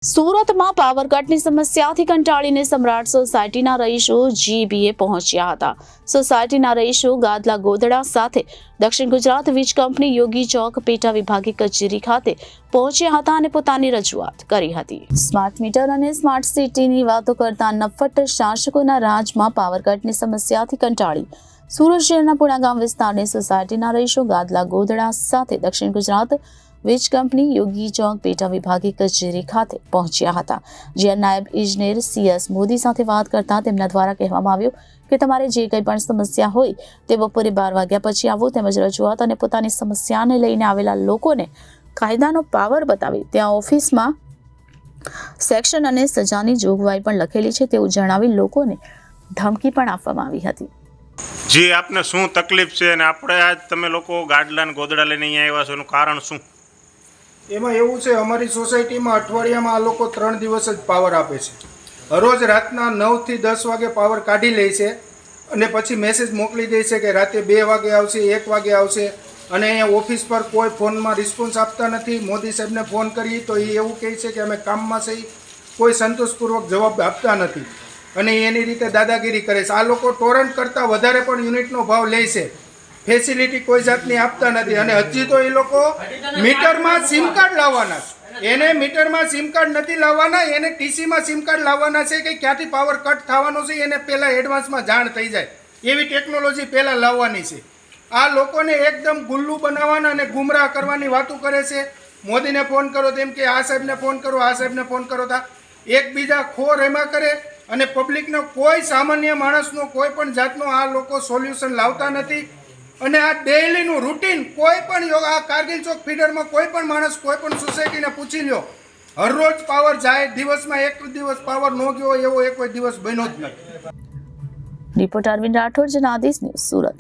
સુરતમાં પાવર કટની સમસ્યાથી કંટાળીને સમ્રાટ સોસાયટીના રહીશો જીબીએ પહોંચ્યા હતા। સોસાયટીના રહીશો ગાદલા ગોદડા સાથે દક્ષિણ ગુજરાત વીજ કંપની યોગી ચોક પેટા વિભાગીય કચેરી ખાતે પહોંચ્યા હતા અને પોતાની રજૂઆત કરી હતી। સ્માર્ટ મીટર અને સ્માર્ટ સિટીની વાતો કરતા નફ્ફટ શાસકોના રાજમાં પાવર કટની સમસ્યાથી કંટાળી સુરત શહેરના પુણા ગામ વિસ્તારની સોસાયટીના રહીશો ગાદલા ગોદડા સાથે દક્ષિણ ગુજરાત વીજ કંપની યોગી ચોક પેટા વિભાગીય કચેરી ખાતે પહોંચ્યા હતા। જ્યાં નાયબ ઇજનેર CS મોદી સાથે વાત કરતા તેમના દ્વારા કહેવામાં આવ્યું કે તમારે જે કંઈ પણ સમસ્યા હોય તે બપોરે 12 વાગ્યા પછી આવો તેમજ રજૂઆત અને પોતાની સમસ્યાને લઈને આવેલા લોકોને કાયદાનો પાવર બતાવી ત્યાં ઓફિસમાં સેક્શન અને સજાની જોગવાઈ પણ લખેલી છે તેવું જણાવી લોકોને ધમકી પણ આપવામાં આવી હતી। જી આપને શું તકલીફ છે અને આપણે આજ તમે લોકો ગાડલા ને ગોદડા લઈને અહીંયા આવ્યા છો એનું કારણ શું? એમાં એવું છે, અમારી સોસાયટીમાં અઠવાડિયામાં આ લોકો 3 દિવસ જ પાવર આપે છે। રોજ રાતના 9 થી 10 વાગે પાવર કાઢી લે છે અને પછી મેસેજ મોકલી દે છે કે રાતે 2 વાગે આવશે, 1 વાગે આવશે અને અહીંયા ઓફિસ પર કોઈ ફોનમાં રિસ્પોન્સ આપતા નથી। મોદી સાહેબને ફોન કરીએ તો એ એવું કહે છે કે અમે કામમાં છીએ, કોઈ સંતોષપૂર્વક જવાબ આપતા નથી અને એની રીતે દાદાગીરી કરે છે। આ લોકો ટોરન્ટ કરતાં વધારે પણ યુનિટનો ભાવ લે છે, ફેસિલિટી કોઈ જાતની આપતા નથી અને હજી તો એ લોકો મીટરમાં સિમ કાર્ડ લાવવાના છે। એને મીટરમાં સિમ કાર્ડ નથી લાવવાના, એને ટીસીમાં સિમ કાર્ડ લાવવાના છે કે ક્યાંથી પાવર કટ થવાનો છે એને પહેલાં એડવાન્સમાં જાણ થઈ જાય એવી ટેકનોલોજી પહેલાં લાવવાની છે। આ લોકોને એકદમ ગુલ્લુ બનાવવાના અને ગુમરાહ કરવાની વાતો કરે છે। મોદીને ફોન કરો તેમ કે આ સાહેબને ફોન કરો, આ સાહેબને ફોન કરો, તા એકબીજા ખોર એમાં કરે અને પબ્લિકનો કોઈ સામાન્ય માણસનો કોઈ પણ જાતનો આ લોકો સોલ્યુશન લાવતા નથી અને આ ડેઈલીનું રૂટીન કોઈ પણ આ કારગિલ ચોક ફીડરમાં કોઈ પણ માણસ કોઈ પણ સોસાયટીને પૂછી લ્યો, હરરોજ પાવર જાય, દિવસમાં એક દિવસ પાવર ન ગયો એવો એક કોઈ દિવસ બન્યો જ નથી। Reporter Arvind Rathod, Janadesh news, Surat.